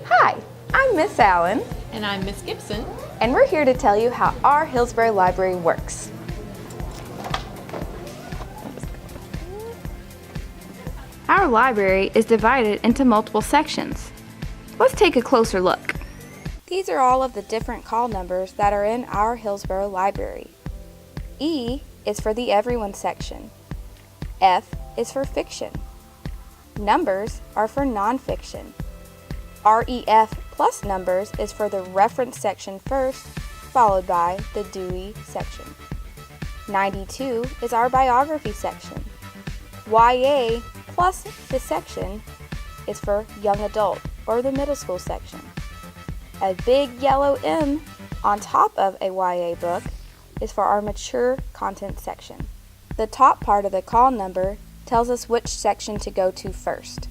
Hi, I'm Miss Allen. And I'm Miss Gibson. And we're here to tell you how our Hillsboro Library works. Our library is divided into multiple sections. Let's take a closer look. These are all of the different call numbers that are in our Hillsboro Library. E is for the Everyone section. F is for fiction. Numbers are for nonfiction. REF plus numbers is for the reference section first, followed by the Dewey section. 92 is our biography section. YA plus the section is for young adult or the middle school section. A big yellow M on top of a YA book is for our mature content section. The top part of the call number tells us which section to go to first.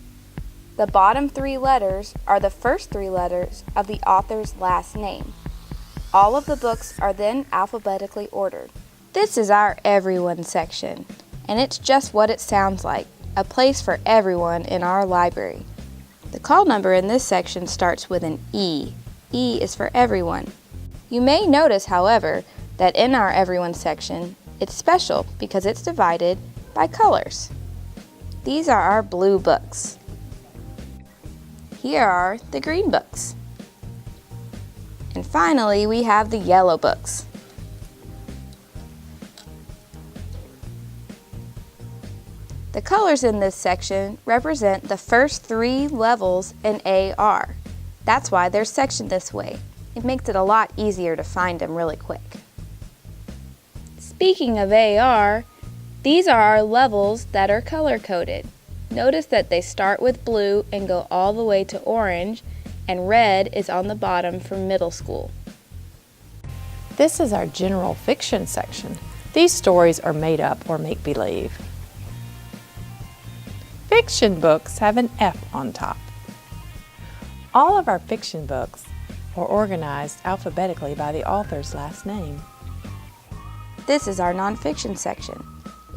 The bottom three letters are the first three letters of the author's last name. All of the books are then alphabetically ordered. This is our Everyone section, and it's just what it sounds like, a place for everyone in our library. The call number in this section starts with an E. E is for everyone. You may notice, however, that in our Everyone section, it's special because it's divided by colors. These are our blue books. Here are the green books. And finally, we have the yellow books. The colors in this section represent the first three levels in AR. That's why they're sectioned this way. It makes it a lot easier to find them really quick. Speaking of AR, these are our levels that are color-coded. Notice that they start with blue and go all the way to orange, and red is on the bottom for middle school. This is our general fiction section. These stories are made up or make-believe. Fiction books have an F on top. All of our fiction books are organized alphabetically by the author's last name. This is our nonfiction section.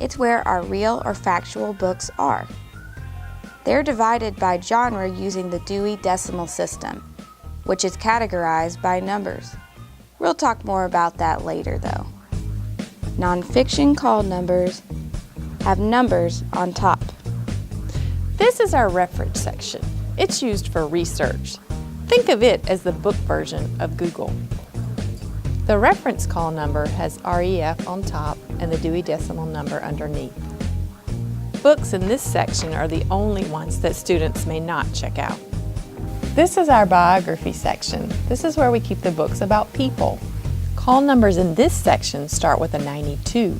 It's where our real or factual books are. They're divided by genre using the Dewey Decimal System, which is categorized by numbers. We'll talk more about that later, though. Nonfiction call numbers have numbers on top. This is our reference section. It's used for research. Think of it as the book version of Google. The reference call number has REF on top and the Dewey Decimal number underneath. Books in this section are the only ones that students may not check out. This is our biography section. This is where we keep the books about people. Call numbers in this section start with a 92.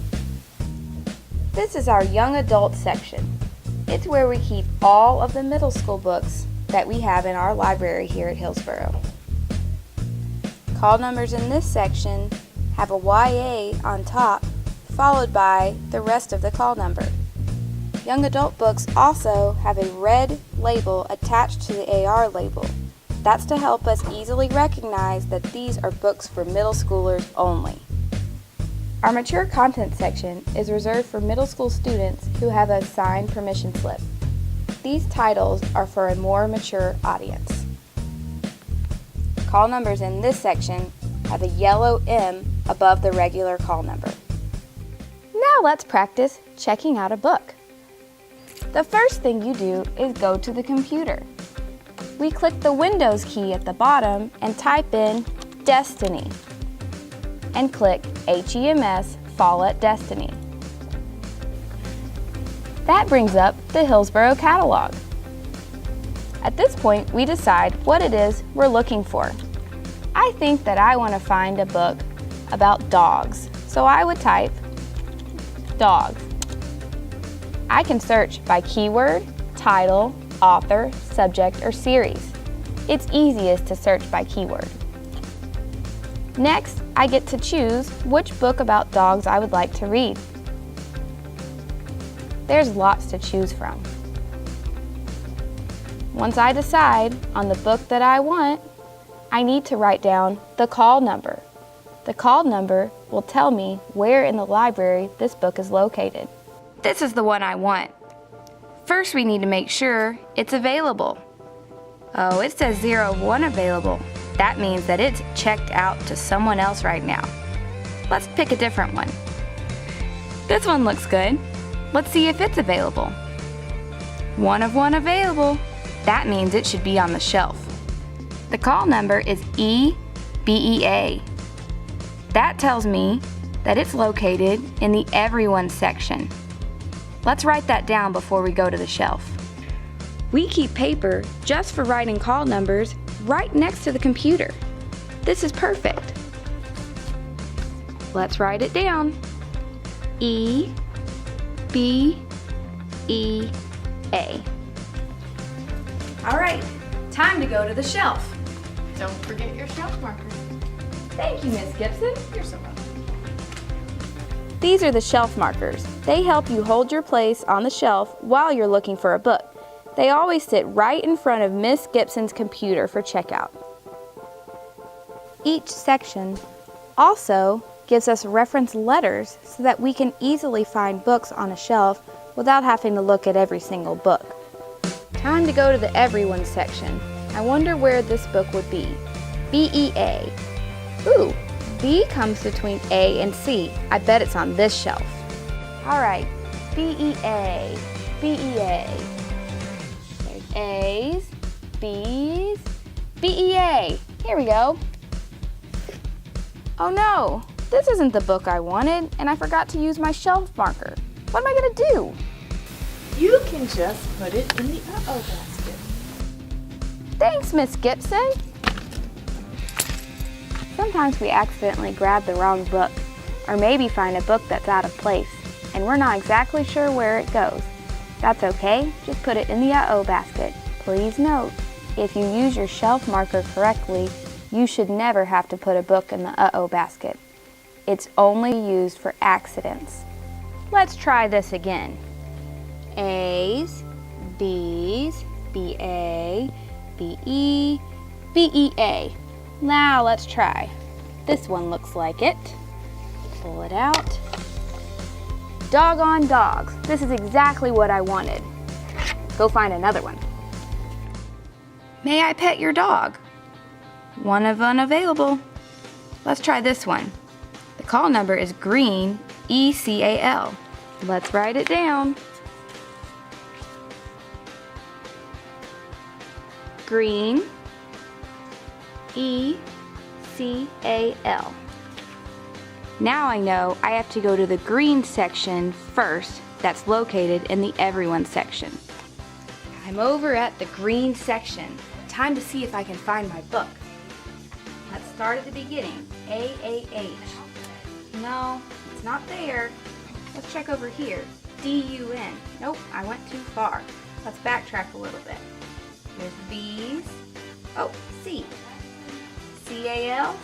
This is our young adult section. It's where we keep all of the middle school books that we have in our library here at Hillsboro. Call numbers in this section have a YA on top, followed by the rest of the call number. Young adult books also have a red label attached to the AR label. That's to help us easily recognize that these are books for middle schoolers only. Our mature content section is reserved for middle school students who have a signed permission slip. These titles are for a more mature audience. Call numbers in this section have a yellow M above the regular call number. Now let's practice checking out a book. The first thing you do is go to the computer. We click the Windows key at the bottom and type in Destiny and click HEMS Follett Destiny. That brings up the Hillsboro catalog. At this point, we decide what it is we're looking for. I think that I want to find a book about dogs, so I would type dogs. I can search by keyword, title, author, subject, or series. It's easiest to search by keyword. Next, I get to choose which book about dogs I would like to read. There's lots to choose from. Once I decide on the book that I want, I need to write down the call number. The call number will tell me where in the library this book is located. This is the one I want. First, we need to make sure it's available. Oh, it says 0 of 1 available. That means that it's checked out to someone else right now. Let's pick a different one. This one looks good. Let's see if it's available. 1 of 1 available. That means it should be on the shelf. The call number is EBEA. That tells me that it's located in the Everyone section. Let's write that down before we go to the shelf. We keep paper just for writing call numbers right next to the computer. This is perfect. Let's write it down. EBEA. All right, time to go to the shelf. Don't forget your shelf markers. Thank you, Miss Gibson. You're so welcome. These are the shelf markers. They help you hold your place on the shelf while you're looking for a book. They always sit right in front of Miss Gibson's computer for checkout. Each section also gives us reference letters so that we can easily find books on a shelf without having to look at every single book. Time to go to the Everyone section. I wonder where this book would be. BEA. Ooh, B comes between A and C. I bet it's on this shelf. All right, BEA, BEA. There's A's, B's, BEA. Here we go. Oh no, this isn't the book I wanted, and I forgot to use my shelf marker. What am I gonna do? You can just put it in the uh-oh basket. Thanks, Miss Gibson. Sometimes we accidentally grab the wrong book, or maybe find a book that's out of place, and we're not exactly sure where it goes. That's okay, just put it in the uh-oh basket. Please note, if you use your shelf marker correctly, you should never have to put a book in the uh-oh basket. It's only used for accidents. Let's try this again. A's, B's, BA, BE, BEA. Now let's try. This one looks like it. Pull it out. Doggone dogs. This is exactly what I wanted. Go find another one. May I pet your dog? 1 of unavailable. Let's try this one. The call number is green, ECAL. Let's write it down. Green, ECAL. Now I know I have to go to the green section first that's located in the Everyone section. I'm over at the green section. Time to see if I can find my book. Let's start at the beginning. AAH. No, it's not there. Let's check over here. DUN. Nope, I went too far. Let's backtrack a little bit. There's B's. Oh, C. CAL,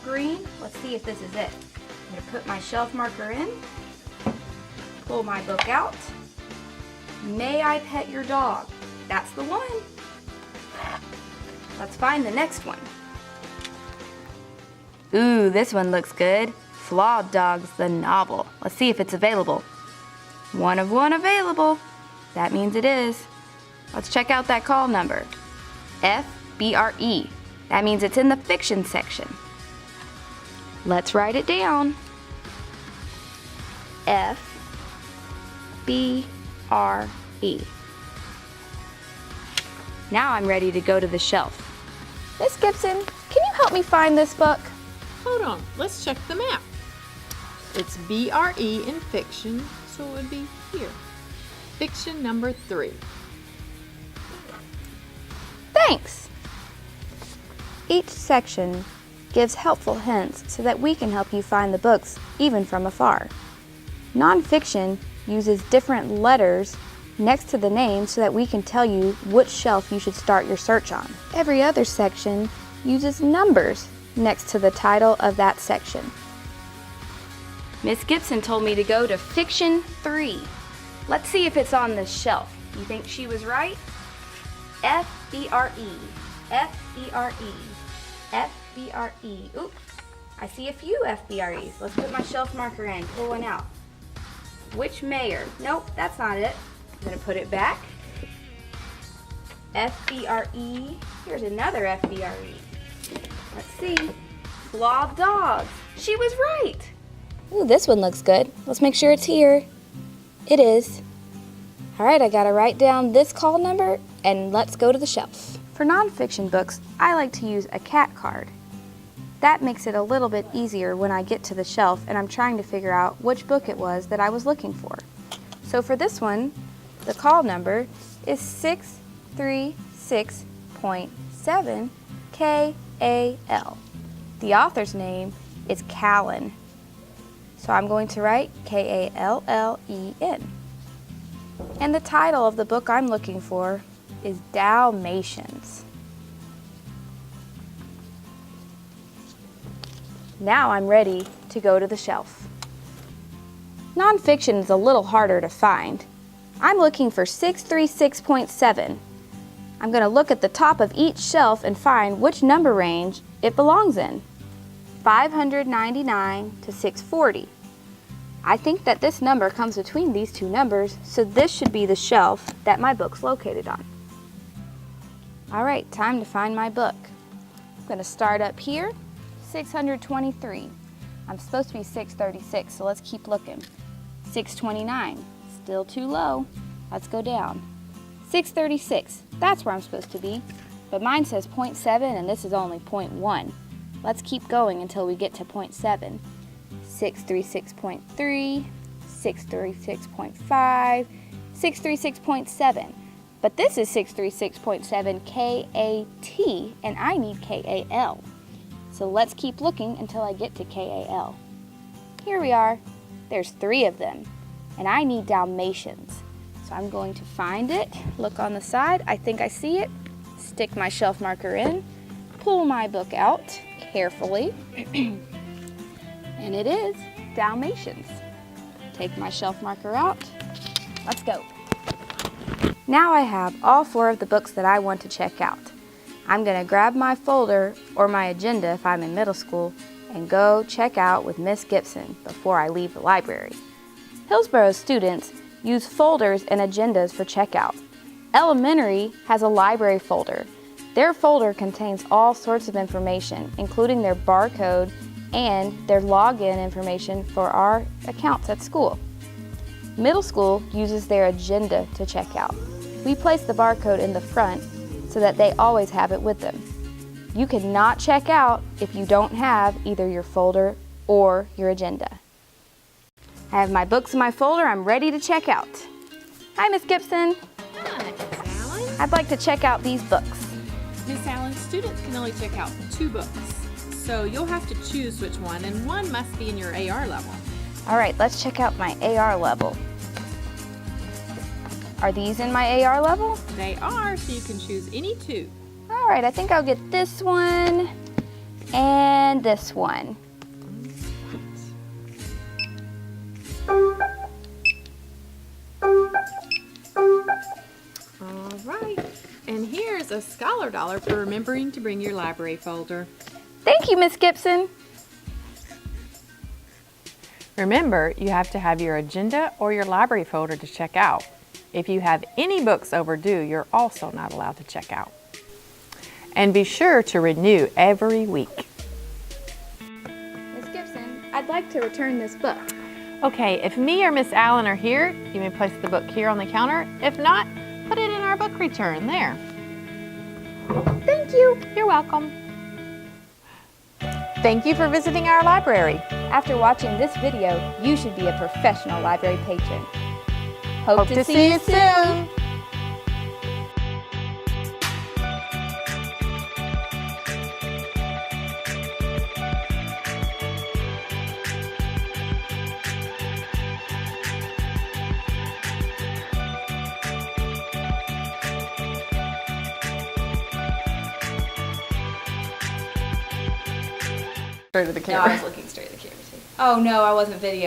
green. Let's see if this is it. I'm going to put my shelf marker in. Pull my book out. May I pet your dog? That's the one. Let's find the next one. Ooh, this one looks good. Flawed Dogs, the novel. Let's see if it's available. 1 of 1 available. That means it is. Let's check out that call number. FBRE. That means it's in the fiction section. Let's write it down. FBRE. Now I'm ready to go to the shelf. Miss Gibson, can you help me find this book? Hold on, let's check the map. It's BRE in fiction, so it would be here. Fiction number 3. Thanks! Each section gives helpful hints so that we can help you find the books even from afar. Nonfiction uses different letters next to the name so that we can tell you which shelf you should start your search on. Every other section uses numbers next to the title of that section. Miss Gibson told me to go to Fiction 3. Let's see if it's on this shelf. You think she was right? FBRE. FBRE. FBRE. Oop, I see a few FBREs. Let's put my shelf marker in, pull one out. Which mayor? Nope, that's not it. I'm gonna put it back. FBRE. Here's another FBRE. Let's see. Blob dogs. She was right. Ooh, this one looks good. Let's make sure it's here. It is. All right, I gotta write down this call number and let's go to the shelf. For nonfiction books, I like to use a cat card. That makes it a little bit easier when I get to the shelf and I'm trying to figure out which book it was that I was looking for. So for this one, the call number is 636.7 KAL. The author's name is Callen. So I'm going to write KALLEN. And the title of the book I'm looking for is Dalmatians. Now I'm ready to go to the shelf. Nonfiction is a little harder to find. I'm looking for 636.7. I'm going to look at the top of each shelf and find which number range it belongs in. 599 to 640. I think that this number comes between these two numbers, so this should be the shelf that my book's located on. All right, time to find my book. I'm going to start up here, 623. I'm supposed to be 636, so let's keep looking. 629, still too low. Let's go down. 636, that's where I'm supposed to be, but mine says 0.7 and this is only 0.1. Let's keep going until we get to 0.7. 636.3, 636.5, 636.7. But this is 636.7 KAT, and I need KAL. So let's keep looking until I get to KAL. Here we are. There's 3 of them, and I need Dalmatians. So I'm going to find it, look on the side. I think I see it. Stick my shelf marker in, pull my book out carefully, and it is Dalmatians. Take my shelf marker out. Let's go. Now I have all 4 of the books that I want to check out. I'm going to grab my folder or my agenda if I'm in middle school and go check out with Miss Gibson before I leave the library. Hillsborough students use folders and agendas for checkout. Elementary has a library folder. Their folder contains all sorts of information, including their barcode and their login information for our accounts at school. Middle school uses their agenda to check out. We place the barcode in the front so that they always have it with them. You cannot check out if you don't have either your folder or your agenda. I have my books in my folder. I'm ready to check out. Hi, Miss Gibson. Hi, Miss Allen. I'd like to check out these books. Miss Allen, students can only check out 2 books, so you'll have to choose which one, and one must be in your AR level. All right, let's check out my AR level. Are these in my AR level? They are, so you can choose any 2. All right, I think I'll get this one and this one. All right, and here's a Scholar Dollar for remembering to bring your library folder. Thank you, Miss Gibson. Remember, you have to have your agenda or your library folder to check out. If you have any books overdue, you're also not allowed to check out. And be sure to renew every week. Miss Gibson, I'd like to return this book. Okay, if me or Miss Allen are here, you may place the book here on the counter. If not, put it in our book return there. Thank you. You're welcome. Thank you for visiting our library. After watching this video, you should be a professional library patron. Hope to see you soon. Straight to the camera. No, I was looking straight at the camera too. Oh no, I wasn't videoing.